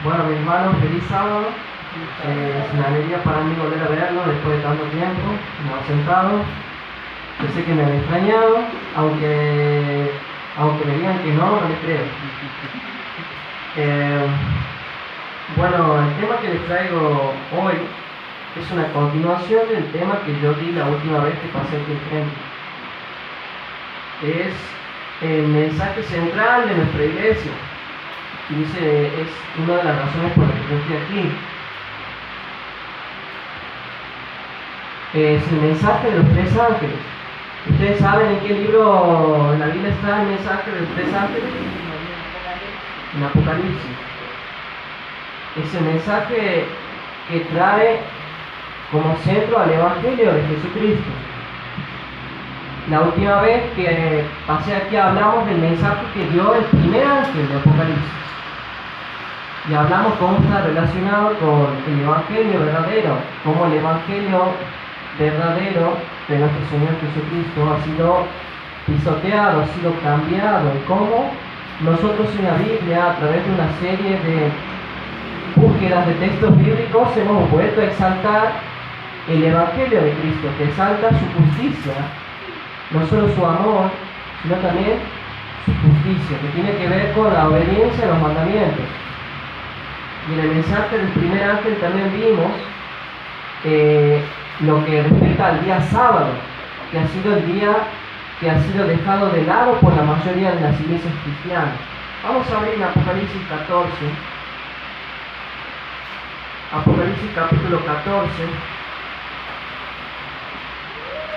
Bueno, mi hermano, feliz sábado. Es una alegría para mí volver a verlo después de tanto tiempo. Me he ausentado. Yo sé que me han extrañado, aunque me digan que no les creo. Bueno, el tema que les traigo hoy es una continuación del tema que yo di la última vez que pasé aquí enfrente. Es el mensaje central de nuestra iglesia. Y dice, es una de las razones por las que yo estoy aquí. Es el mensaje de los tres ángeles. ¿Ustedes saben en qué libro de la Biblia está el mensaje de los tres ángeles? En Apocalipsis. Es el mensaje que trae como centro al Evangelio de Jesucristo. La última vez que pasé aquí hablamos del mensaje que dio el primer ángel de Apocalipsis. Y hablamos cómo está relacionado con el Evangelio verdadero, cómo el Evangelio verdadero de nuestro Señor Jesucristo ha sido pisoteado, ha sido cambiado, y cómo nosotros en la Biblia, a través de una serie de búsquedas de textos bíblicos, hemos vuelto a exaltar el Evangelio de Cristo, que exalta su justicia, no solo su amor, sino también su justicia, que tiene que ver con la obediencia a los mandamientos. Y en el mensaje del primer ángel también vimos lo que respecta al día sábado, que ha sido el día que ha sido dejado de lado por la mayoría de las iglesias cristianas. Vamos a abrir en Apocalipsis 14. Apocalipsis capítulo 14.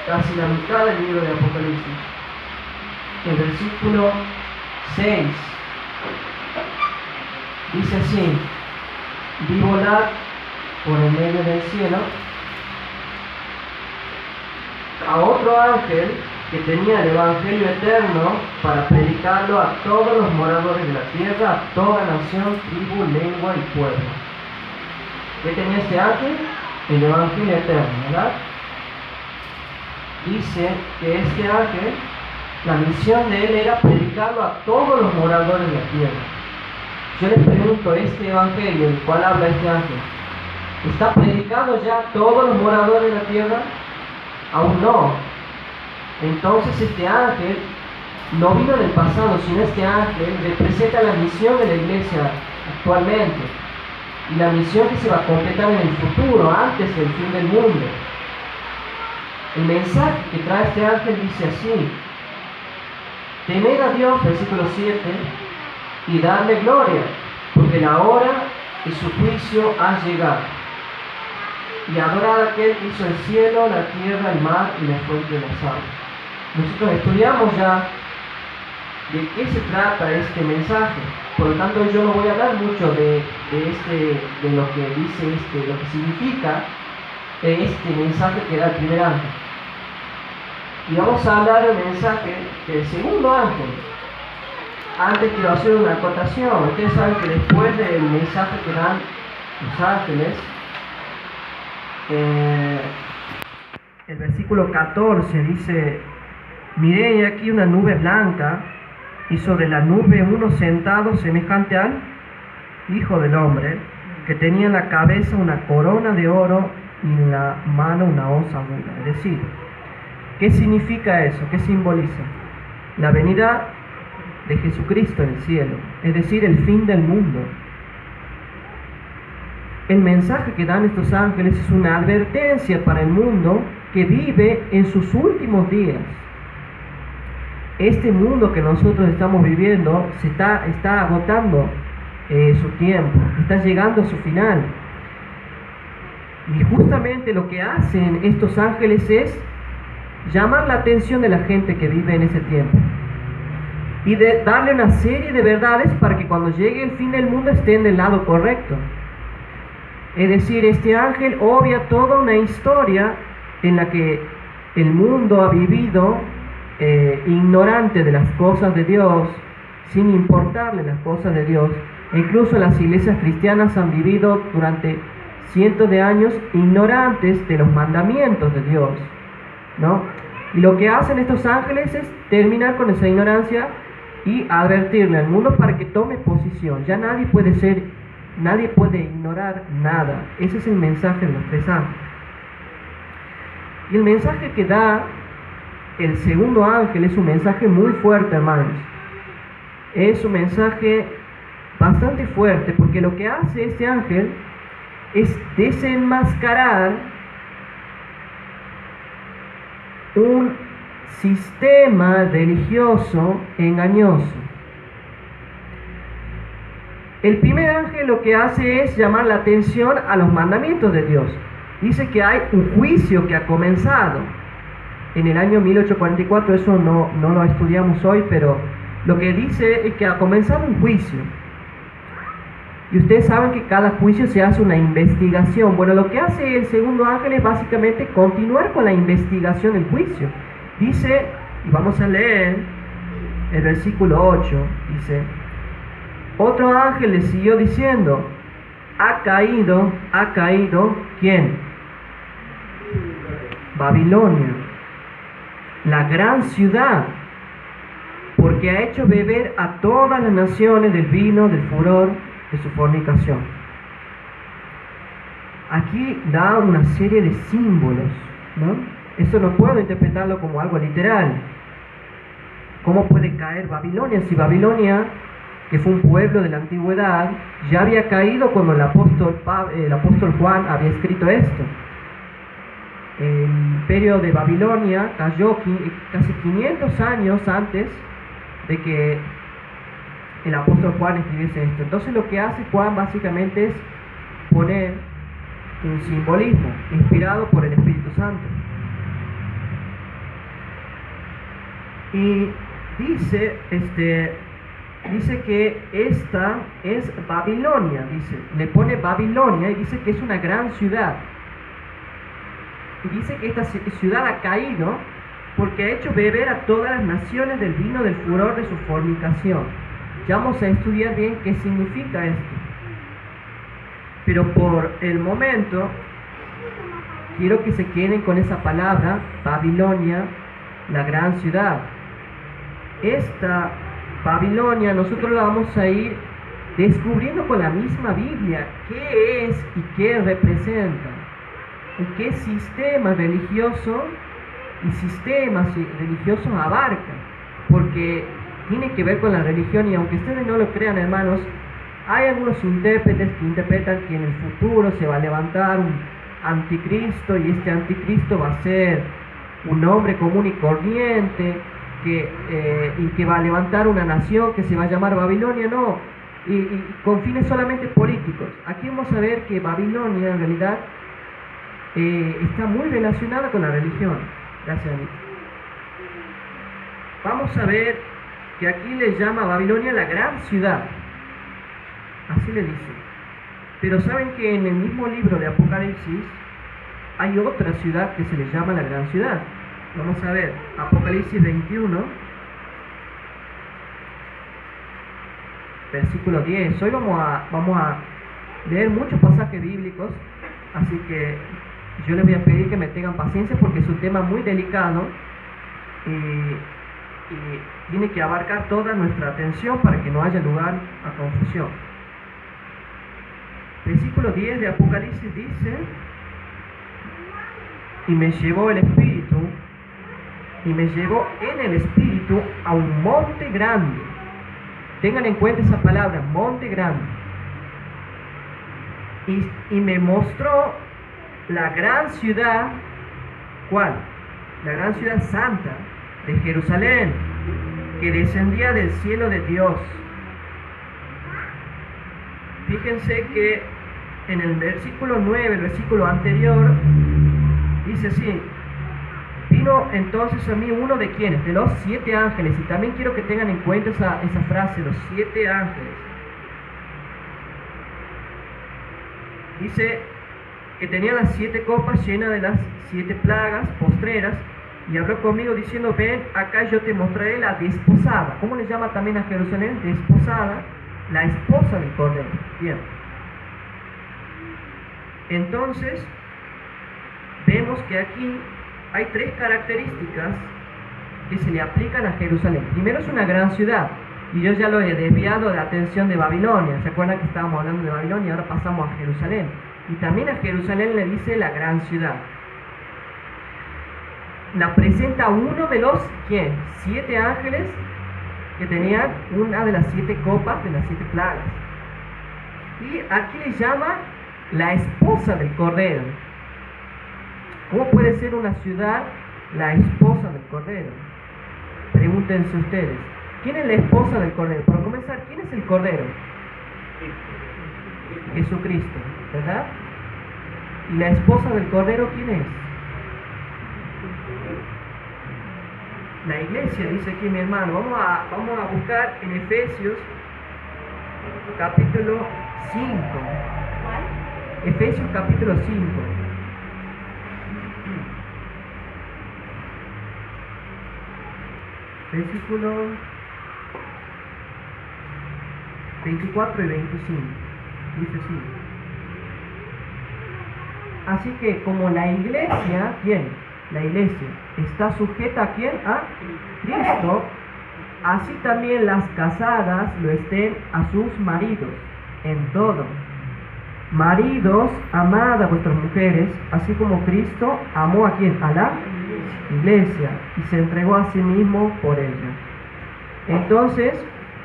Casi la mitad del libro de Apocalipsis. El versículo 6. Dice así: vi volar por el medio del cielo a otro ángel que tenía el Evangelio eterno para predicarlo a todos los moradores de la tierra, a toda nación, tribu, lengua y pueblo. ¿Qué tenía este ángel? El Evangelio eterno, ¿verdad? Dice que este ángel, la misión de él era predicarlo a todos los moradores de la tierra. Yo les pregunto, ¿este Evangelio del cual habla este ángel está predicado ya a todos los moradores de la tierra? Aún no. Entonces este ángel no vino del pasado, sino este ángel representa la misión de la iglesia actualmente, y la misión que se va a completar en el futuro, antes del fin del mundo. El mensaje que trae este ángel dice así: temed a Dios, versículo 7, y darle gloria, porque la hora de su juicio ha llegado. Y adorad a aquel que hizo el cielo, la tierra, el mar y la fuente de las aguas. Nosotros estudiamos ya de qué se trata este mensaje. Por lo tanto, yo no voy a hablar mucho de lo que dice lo que significa este mensaje que da el primer ángel. Y vamos a hablar del mensaje del segundo ángel. Antes quiero hacer una acotación. Ustedes saben que después del mensaje que dan los ángeles, el versículo 14 dice: miré aquí una nube blanca, y sobre la nube uno sentado semejante al Hijo del Hombre, que tenía en la cabeza una corona de oro y en la mano una hoz aguda. Es decir, ¿qué significa eso? ¿Qué simboliza? La venida de Jesucristo en el cielo, es decir, el fin del mundo. El mensaje que dan estos ángeles es una advertencia para el mundo que vive en sus últimos días. Este mundo que nosotros estamos viviendo está agotando su tiempo, está llegando a su final. Y justamente lo que hacen estos ángeles es llamar la atención de la gente que vive en ese tiempo y de darle una serie de verdades para que cuando llegue el fin del mundo estén del lado correcto. Es decir, este ángel obvia toda una historia en la que el mundo ha vivido ignorante de las cosas de Dios, sin importarle las cosas de Dios. E incluso las iglesias cristianas han vivido durante cientos de años ignorantes de los mandamientos de Dios, ¿no? Y lo que hacen estos ángeles es terminar con esa ignorancia y advertirle al mundo para que tome posición. Ya nadie puede ser Nadie puede ignorar nada. Ese es el mensaje de los tres ángeles. Y el mensaje que da el segundo ángel es un mensaje muy fuerte, hermanos. Es un mensaje bastante fuerte, porque lo que hace este ángel es desenmascarar un sistema religioso engañoso. El primer ángel lo que hace es llamar la atención a los mandamientos de Dios. Dice que hay un juicio que ha comenzado en el año 1844, eso no lo estudiamos hoy, pero lo que dice es que ha comenzado un juicio. Y ustedes saben que cada juicio se hace una investigación. Bueno, lo que hace el segundo ángel es básicamente continuar con la investigación del juicio. Dice, y vamos a leer el versículo 8, dice: otro ángel le siguió diciendo, ha caído, ¿quién? Babilonia, la gran ciudad, porque ha hecho beber a todas las naciones del vino del furor de su fornicación. Aquí da una serie de símbolos, ¿no? Esto no puedo interpretarlo como algo literal. ¿Cómo puede caer Babilonia? Si Babilonia, que fue un pueblo de la antigüedad, ya había caído cuando el apóstol Juan había escrito esto. El imperio de Babilonia cayó casi 500 años antes de que el apóstol Juan escribiese esto. Entonces lo que hace Juan básicamente es poner un simbolismo inspirado por el Espíritu Santo. Y dice que esta es Babilonia, le pone Babilonia y dice que es una gran ciudad. Y dice que esta ciudad ha caído porque ha hecho beber a todas las naciones del vino del furor de su fornicación. Ya vamos a estudiar bien qué significa esto. Pero por el momento quiero que se queden con esa palabra, Babilonia, la gran ciudad. Esta Babilonia nosotros la vamos a ir descubriendo con la misma Biblia qué es y qué representa, y qué sistema religioso y sistemas religiosos abarca, porque tiene que ver con la religión. Y aunque ustedes no lo crean, hermanos, hay algunos intérpretes que interpretan que en el futuro se va a levantar un anticristo, y este anticristo va a ser un hombre común y corriente, y que va a levantar una nación que se va a llamar Babilonia, no, y con fines solamente políticos. Aquí vamos a ver que Babilonia en realidad está muy relacionada con la religión. Gracias, Anita. Vamos a ver que aquí le llama Babilonia la gran ciudad, así le dice. Pero saben que en el mismo libro de Apocalipsis hay otra ciudad que se le llama la gran ciudad. Vamos a ver, Apocalipsis 21, versículo 10. Hoy vamos a leer muchos pasajes bíblicos, así que yo les voy a pedir que me tengan paciencia porque es un tema muy delicado y tiene que abarcar toda nuestra atención para que no haya lugar a confusión. Versículo 10 de Apocalipsis dice: y me llevó el Espíritu, y me llevó en el Espíritu a un monte grande. Tengan en cuenta esa palabra, monte grande. Y me mostró la gran ciudad. ¿Cuál? La gran ciudad santa de Jerusalén, que descendía del cielo de Dios. Fíjense que en el versículo 9, el versículo anterior, dice así: vino entonces a mí uno de quienes, de los 7 ángeles. Y también quiero que tengan en cuenta esa frase, los 7 ángeles. Dice que tenía las 7 copas llenas de las 7 plagas postreras, y habló conmigo diciendo: ven acá, yo te mostraré la desposada. ¿Cómo le llama también a Jerusalén? Desposada, la esposa del Cordero. Bien. Entonces, vemos que aquí hay 3 características que se le aplican a Jerusalén. Primero, es una gran ciudad. Y yo ya lo he desviado de la atención de Babilonia. ¿Se acuerdan que estábamos hablando de Babilonia? Ahora pasamos a Jerusalén. Y también a Jerusalén le dice la gran ciudad. La presenta uno de los, ¿quién? 7 ángeles que tenían una de las 7 copas de las 7 plagas. Y aquí le llama la esposa del Cordero. ¿Cómo puede ser una ciudad la esposa del Cordero? Pregúntense ustedes. ¿Quién es la esposa del Cordero? Por comenzar, ¿quién es el Cordero? Jesucristo, ¿verdad? ¿Y la esposa del Cordero quién es? La iglesia, dice aquí mi hermano. Vamos a buscar en Efesios capítulo 5. Efesios capítulo 5. Versículos 24 y 25. Dice así. Así que como la iglesia, ¿quién? La iglesia está sujeta ¿a quién? A Cristo. Así también las casadas lo estén a sus maridos en todo. Maridos, amad a vuestras mujeres, así como Cristo amó a quién? A la iglesia y se entregó a sí mismo por ella. Entonces,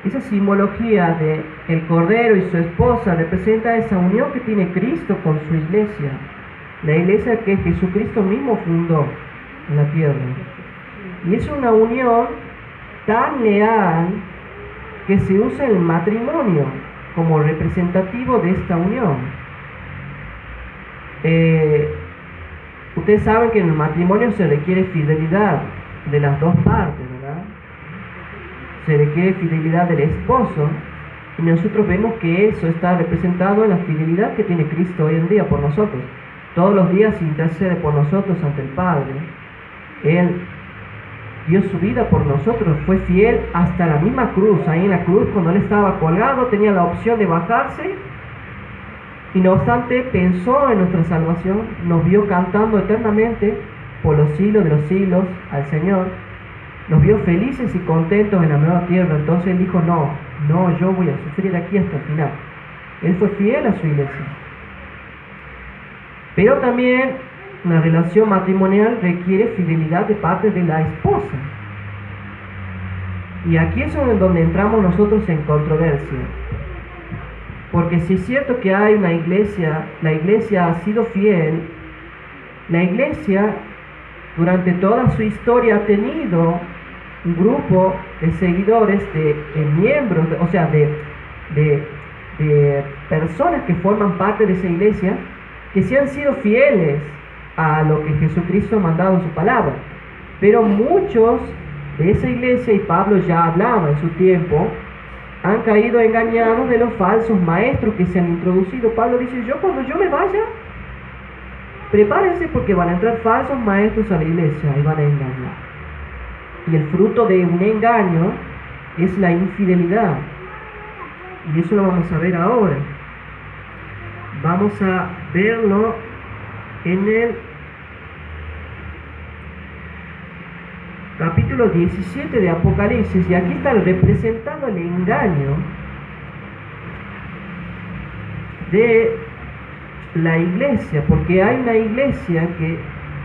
esa simbología de el Cordero y su esposa representa esa unión que tiene Cristo con su iglesia. La iglesia que Jesucristo mismo fundó en la tierra. Y es una unión tan leal que se usa el matrimonio como representativo de esta unión. Ustedes saben que en el matrimonio se requiere fidelidad de las dos partes, ¿verdad? Se requiere fidelidad del esposo, y nosotros vemos que eso está representado en la fidelidad que tiene Cristo hoy en día por nosotros. Todos los días intercede por nosotros ante el Padre. Él dio su vida por nosotros, fue fiel hasta la misma cruz. Ahí en la cruz, cuando Él estaba colgado, tenía la opción de bajarse, y no obstante pensó en nuestra salvación, nos vio cantando eternamente por los siglos de los siglos al Señor, nos vio felices y contentos en la nueva tierra. Entonces Él dijo, no, yo voy a sufrir aquí hasta el final. Él fue fiel a su iglesia. Pero también una relación matrimonial requiere fidelidad de parte de la esposa. Y aquí es donde entramos nosotros en controversia. Porque si es cierto que hay una iglesia, la iglesia ha sido fiel, la iglesia durante toda su historia ha tenido un grupo de seguidores, de miembros, de personas que forman parte de esa iglesia, que se han sido fieles a lo que Jesucristo ha mandado en su palabra. Pero muchos de esa iglesia, y Pablo ya hablaba en su tiempo, han caído engañados de los falsos maestros que se han introducido. Pablo dice, cuando yo me vaya, prepárense porque van a entrar falsos maestros a la iglesia y van a engañar. Y el fruto de un engaño es la infidelidad. Y eso lo vamos a ver ahora. Vamos a verlo en el capítulo 17 de Apocalipsis, y aquí está representado el engaño de la iglesia, porque hay una iglesia que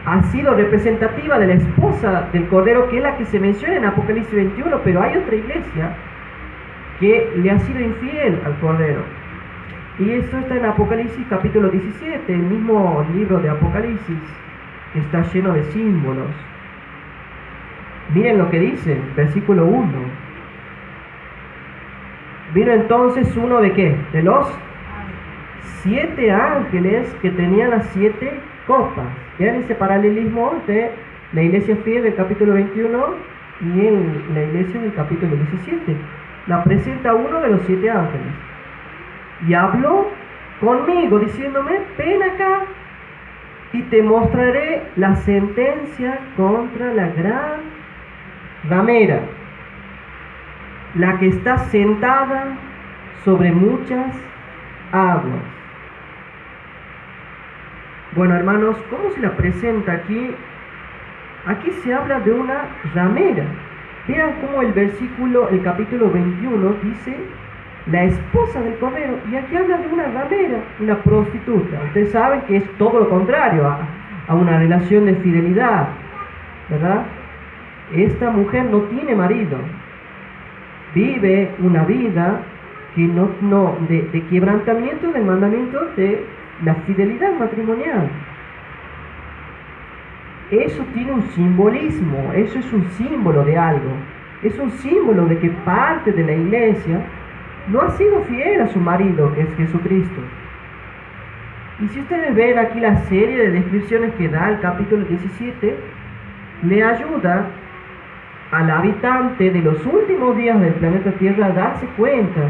ha sido representativa de la esposa del Cordero, que es la que se menciona en Apocalipsis 21, pero hay otra iglesia que le ha sido infiel al Cordero. Y esto está en Apocalipsis capítulo 17, el mismo libro de Apocalipsis, que está lleno de símbolos. Miren lo que dice, versículo 1. Vino entonces uno de ¿qué? De los 7 ángeles que tenían las 7 copas. Vean ese paralelismo de la iglesia fiel del capítulo 21 y en la iglesia del capítulo 17. La presenta uno de los 7 ángeles. Y habló conmigo diciéndome, ven acá y te mostraré la sentencia contra la gran ramera, la que está sentada sobre muchas aguas. Bueno, hermanos, ¿cómo se la presenta aquí? Aquí se habla de una ramera. Vean cómo el capítulo 21 dice la esposa del Cordero, y aquí habla de una ramera, una prostituta. Ustedes saben que es todo lo contrario a una relación de fidelidad, ¿verdad? Esta mujer no tiene marido, vive una vida que de quebrantamiento del mandamiento de la fidelidad matrimonial. Eso tiene un simbolismo, eso es un símbolo de algo, es un símbolo de que parte de la iglesia no ha sido fiel a su marido, que es Jesucristo. Y si ustedes ven aquí la serie de descripciones que da el capítulo 17, le ayuda al habitante de los últimos días del planeta Tierra a darse cuenta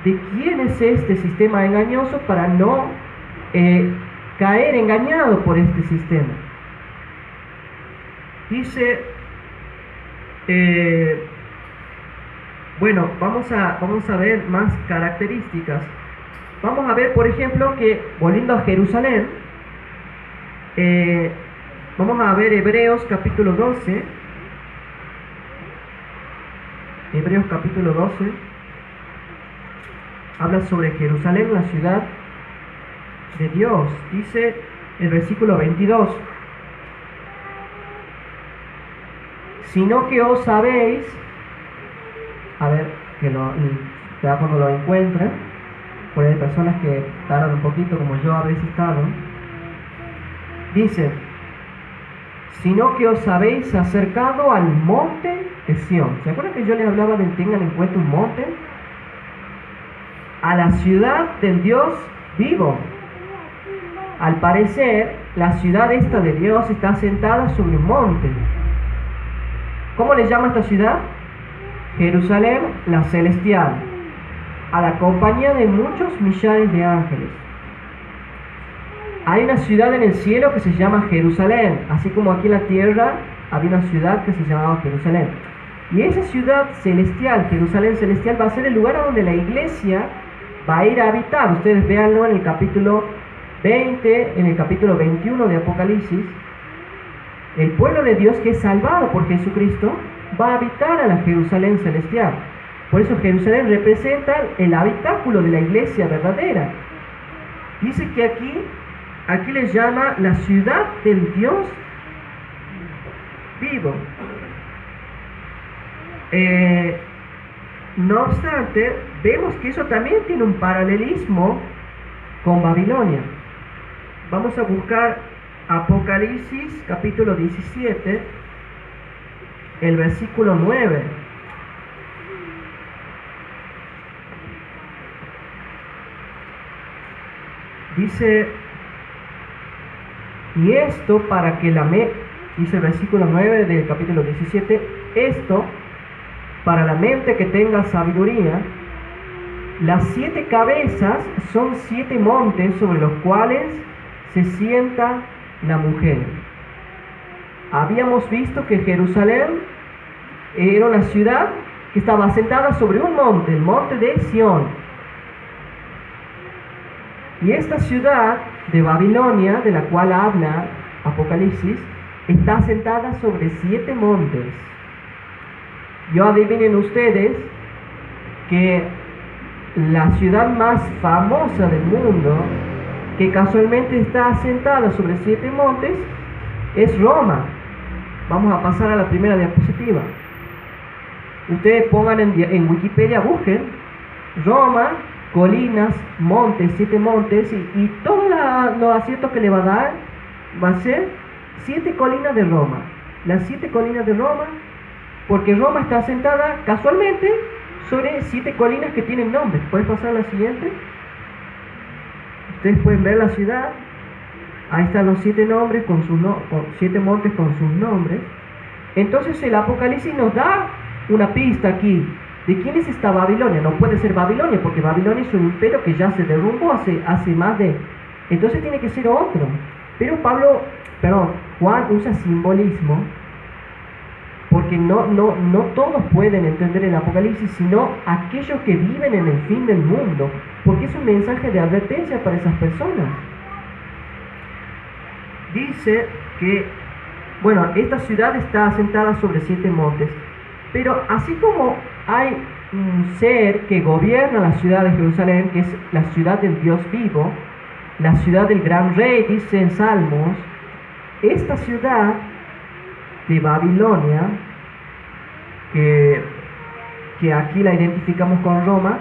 de quién es este sistema engañoso para no caer engañado por este sistema. Dice, bueno, vamos a ver más características. Vamos a ver, por ejemplo, que volviendo a Jerusalén, vamos a ver Hebreos capítulo 12. Hebreos capítulo 12 habla sobre Jerusalén, la ciudad de Dios. Dice el versículo 22: sino que os sabéis, a ver, ya cuando lo encuentren, porque hay personas que tardan un poquito, como yo a veces tardo. Dice, sino que os habéis acercado al monte de Sión. ¿Se acuerdan que yo les hablaba del tengan en cuenta un monte? A la ciudad del Dios vivo. Al parecer, la ciudad esta de Dios está asentada sobre un monte. ¿Cómo le llama esta ciudad? Jerusalén, la celestial, a la compañía de muchos millares de ángeles. Hay una ciudad en el cielo que se llama Jerusalén, así como aquí en la tierra había una ciudad que se llamaba Jerusalén. Y esa ciudad celestial, Jerusalén celestial, va a ser el lugar a donde la iglesia va a ir a habitar. Ustedes véanlo en el capítulo 20, en el capítulo 21 de Apocalipsis. El pueblo de Dios que es salvado por Jesucristo va a habitar a la Jerusalén celestial. Por eso Jerusalén representa el habitáculo de la iglesia verdadera. Dice que aquí les llama la ciudad del Dios vivo. No obstante, vemos que eso también tiene un paralelismo con Babilonia. Vamos a buscar Apocalipsis capítulo 17, el versículo 9. Dice, y esto para que dice el versículo 9 del capítulo 17, esto para la mente que tenga sabiduría, las 7 cabezas son 7 montes sobre los cuales se sienta la mujer. Habíamos visto que Jerusalén era una ciudad que estaba asentada sobre un monte, el monte de Sión. Y esta ciudad de Babilonia, de la cual habla Apocalipsis, está asentada sobre 7 montes. Yo adivinen ustedes que la ciudad más famosa del mundo, que casualmente está asentada sobre 7 montes, es Roma. Vamos a pasar a la primera diapositiva. Ustedes pongan en Wikipedia, busquen Roma, colinas, montes, 7 montes, y todos los aciertos que le va a dar va a ser 7 colinas de Roma. Las 7 colinas de Roma, porque Roma está asentada casualmente sobre 7 colinas que tienen nombres. ¿Puedes pasar a la siguiente? Ustedes pueden ver la ciudad. Ahí están los 7 nombres con 7 montes con sus nombres. Entonces el Apocalipsis nos da una pista aquí de quién es esta Babilonia. No puede ser Babilonia, porque Babilonia es un imperio que ya se derrumbó hace más de... Entonces tiene que ser otro. Pero Juan usa simbolismo, porque no todos pueden entender el Apocalipsis, sino aquellos que viven en el fin del mundo, porque es un mensaje de advertencia para esas personas. Dice que Bueno, esta ciudad está asentada sobre 7 montes, pero así como hay un ser que gobierna la ciudad de Jerusalén, que es la ciudad del Dios vivo, la ciudad del gran rey, dice en Salmos, esta ciudad de Babilonia, que aquí la identificamos con Roma,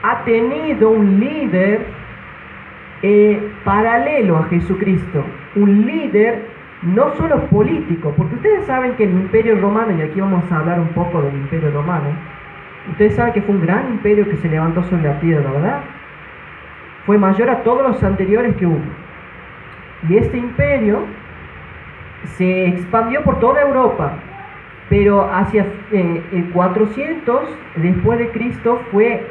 ha tenido un líder paralelo a Jesucristo, un líder no solo político, porque ustedes saben que el Imperio Romano, y aquí vamos a hablar un poco del Imperio Romano, ustedes saben que fue un gran imperio que se levantó sobre la tierra, ¿verdad? Fue mayor a todos los anteriores que hubo. Y este imperio se expandió por toda Europa, pero hacia el 400 después de Cristo fue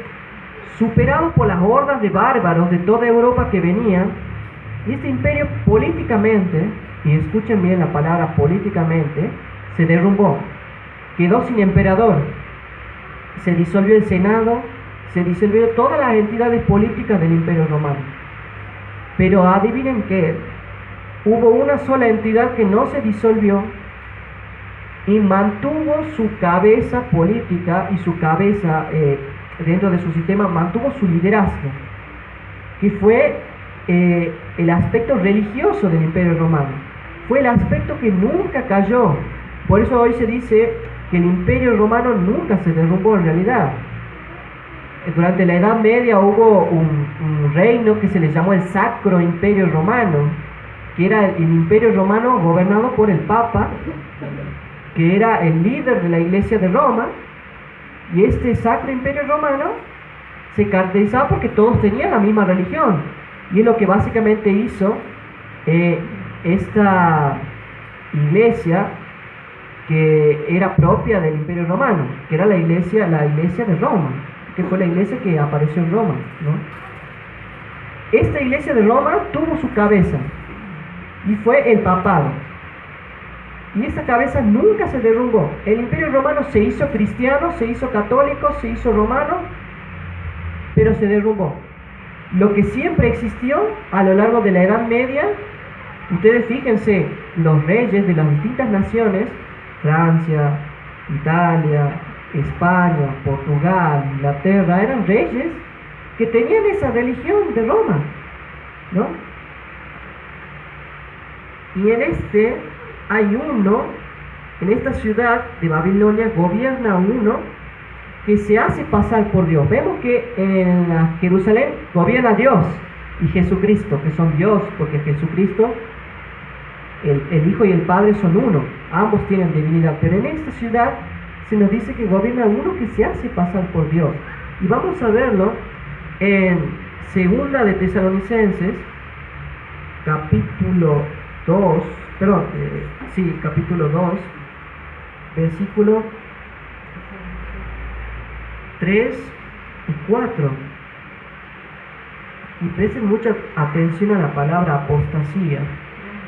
superado por las hordas de bárbaros de toda Europa que venían, y este imperio políticamente, y escuchen bien la palabra políticamente, se derrumbó, quedó sin emperador, se disolvió el Senado, se disolvió todas las entidades políticas del Imperio Romano. Pero adivinen qué, hubo una sola entidad que no se disolvió y mantuvo su cabeza política y su cabeza dentro de su sistema, mantuvo su liderazgo, que fue el aspecto religioso del Imperio Romano. Fue el aspecto que nunca cayó. Por eso hoy se dice que el Imperio Romano nunca se derrumbó en realidad. Durante la Edad Media hubo un reino que se le llamó el Sacro Imperio Romano, que era el Imperio Romano gobernado por el Papa, que era el líder de la Iglesia de Roma, y este Sacro Imperio Romano se caracterizaba porque todos tenían la misma religión, y es lo que básicamente hizo esta iglesia que era propia del Imperio Romano, que era la iglesia de Roma, que fue la iglesia que apareció en Roma, ¿no? Esta iglesia de Roma tuvo su cabeza y fue el papado, y esa cabeza nunca se derrumbó. El Imperio Romano se hizo cristiano, se hizo católico, se hizo romano, pero se derrumbó. Lo que siempre existió a lo largo de la Edad Media, ustedes fíjense, los reyes de las distintas naciones, Francia, Italia, España, Portugal, Inglaterra, eran reyes que tenían esa religión de Roma, ¿no? Y en esta ciudad de Babilonia gobierna uno que se hace pasar por Dios. Vemos que en Jerusalén gobierna Dios y Jesucristo, que son Dios, porque Jesucristo, el Hijo y el Padre son uno, ambos tienen divinidad, pero en esta ciudad se nos dice que gobierna uno que se hace pasar por Dios. Y vamos a verlo en Segunda de Tesalonicenses, capítulo 2, capítulo 2, versículo 3 y 4. Y presten mucha atención a la palabra apostasía.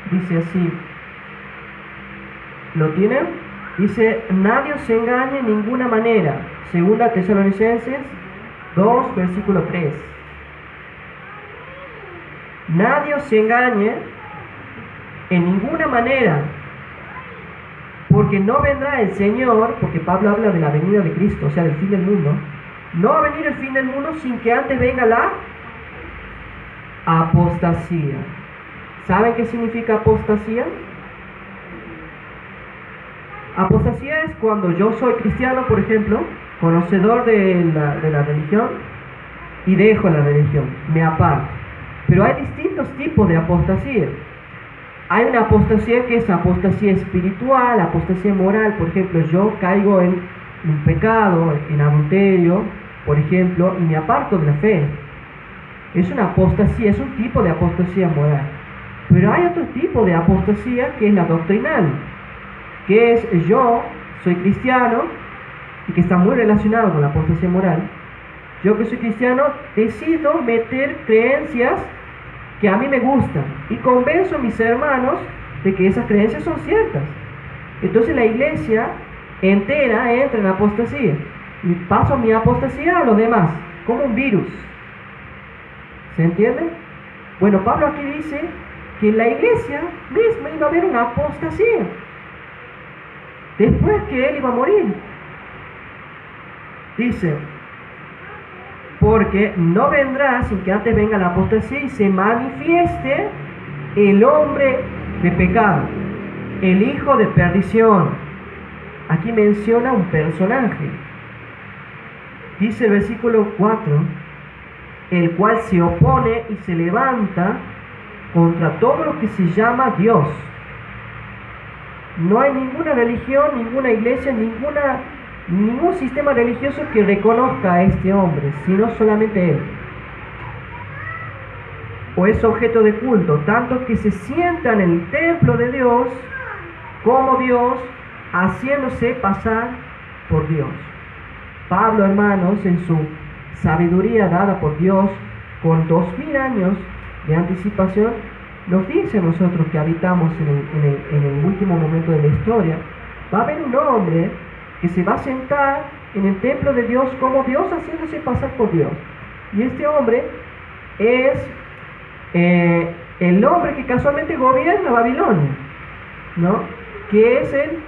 Dice así, ¿lo tienen? Dice, nadie os engañe en ninguna manera. Segunda Tesalonicenses 2, versículo 3. Nadie os engañe en ninguna manera, porque no vendrá el Señor, porque Pablo habla de la venida de Cristo, o sea, del fin del mundo. No va a venir el fin del mundo sin que antes venga la apostasía. ¿Saben qué significa apostasía? Apostasía es cuando yo soy cristiano, por ejemplo, conocedor de la religión, y dejo la religión, me aparto. Pero hay distintos tipos de apostasía. Hay una apostasía que es apostasía espiritual, apostasía moral. Por ejemplo, yo caigo en un pecado, en adulterio, por ejemplo, y me aparto de la fe. Es una apostasía, es un tipo de apostasía moral. Pero hay otro tipo de apostasía que es la doctrinal, que es yo soy cristiano y que está muy relacionado con la apostasía moral. Yo que soy cristiano decido meter creencias que a mí me gustan y convenzo a mis hermanos de que esas creencias son ciertas. Entonces la iglesia entera entra en apostasía y paso mi apostasía a los demás, como un virus. ¿Se entiende? Bueno, Pablo aquí dice que en la iglesia misma iba a haber una apostasía después que él iba a morir. Dice, porque no vendrá sin que antes venga la apostasía y se manifieste el hombre de pecado, el hijo de perdición. Aquí menciona un personaje. Dice el versículo 4, el cual se opone y se levanta contra todo lo que se llama Dios. No hay ninguna religión, ninguna iglesia, ningún sistema religioso que reconozca a este hombre, sino solamente él. O es objeto de culto, tanto que se sienta en el templo de Dios como Dios, haciéndose pasar por Dios. Pablo, hermanos, en su sabiduría dada por Dios, con 2000 años de anticipación, nos dice a nosotros que habitamos en el último momento de la historia, va a haber un hombre que se va a sentar en el templo de Dios como Dios, haciéndose pasar por Dios. Y este hombre es el hombre que casualmente gobierna Babilonia, ¿no? Que es el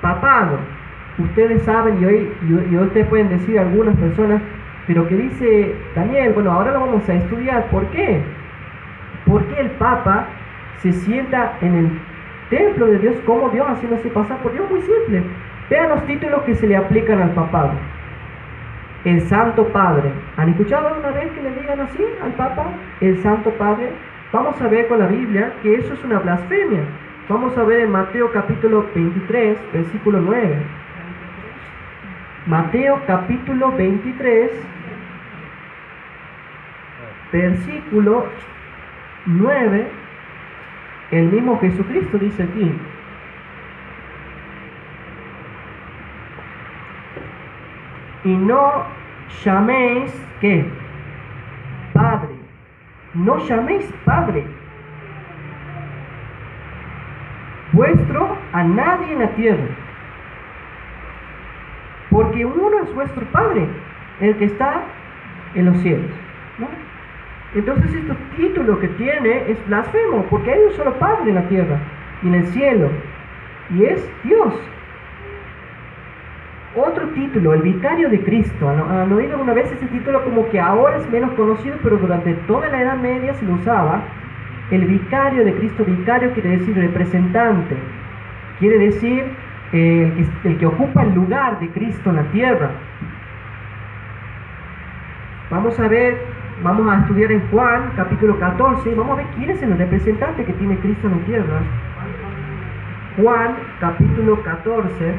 papado. Ustedes saben, y ustedes pueden decir algunas personas, pero que dice Daniel, bueno, ahora lo vamos a estudiar. ¿Por qué? ¿Por qué el Papa se sienta en el templo de Dios como Dios, haciéndose pasar por Dios? Muy simple. Vean los títulos que se le aplican al papado. El Santo Padre. ¿Han escuchado alguna vez que le digan así al Papa? El Santo Padre. Vamos a ver con la Biblia que eso es una blasfemia. Vamos a ver en Mateo capítulo 23, versículo 9. Mateo capítulo 23, versículo 9, el mismo Jesucristo dice aquí: y no llaméis, ¿qué? Padre. No llaméis Padre vuestro a nadie en la tierra, porque uno es vuestro Padre, el que está en los cielos, ¿no? Entonces este título que tiene es blasfemo, porque hay un solo Padre en la tierra y en el cielo, y es Dios. Otro título, el vicario de Cristo. ¿Han oído alguna vez ese título? Como que ahora es menos conocido, pero durante toda la Edad Media se lo usaba. El vicario de Cristo. Vicario quiere decir representante, quiere decir el que ocupa el lugar de Cristo en la tierra. Vamos a estudiar en Juan capítulo 14, vamos a ver quién es el representante que tiene Cristo en la tierra. Juan capítulo 14,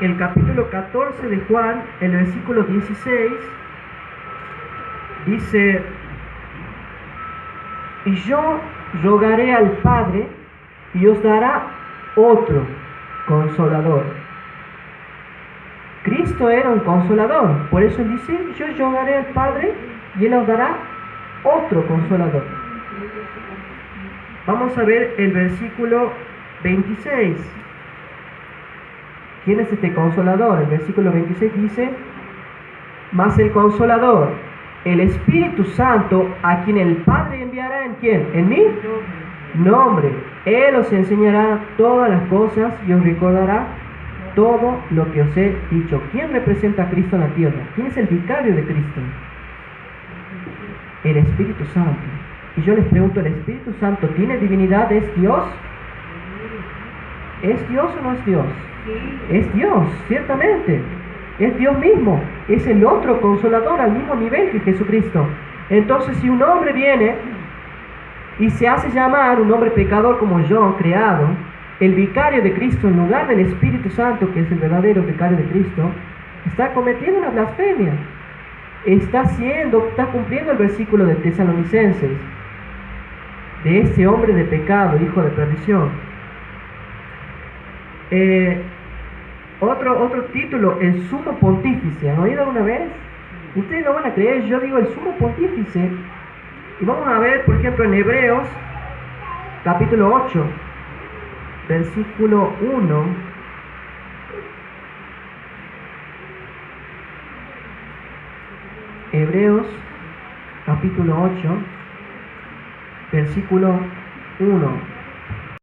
el capítulo 14 de Juan, el versículo 16, dice: y yo rogaré al Padre y os dará otro consolador. Cristo era un consolador, por eso él dice: yo rogaré al Padre y él os dará otro consolador. Vamos a ver el versículo 26. ¿Quién es este consolador? El versículo 26 dice: mas el consolador, el Espíritu Santo, a quien el Padre enviará, ¿en quién? ¿En mi nombre? Él os enseñará todas las cosas y os recordará todo lo que os he dicho. ¿Quién representa a Cristo en la tierra? ¿Quién es el vicario de Cristo? El Espíritu Santo. Y yo les pregunto, ¿el Espíritu Santo tiene divinidad? ¿Es Dios? ¿Es Dios o no es Dios? Es Dios, ciertamente. Es Dios mismo. Es el otro consolador al mismo nivel que Jesucristo. Entonces, si un hombre viene y se hace llamar un hombre pecador como yo, creado, el vicario de Cristo en lugar del Espíritu Santo, que es el verdadero vicario de Cristo, está cometiendo una blasfemia. Está cumpliendo el versículo de Tesalonicenses, de ese hombre de pecado, hijo de perdición. Otro título, el sumo pontífice. ¿Han oído alguna vez? Ustedes no van a creer, yo digo el sumo pontífice. Y vamos a ver, por ejemplo, en Hebreos, capítulo 8, versículo 1. Hebreos capítulo 8, versículo 1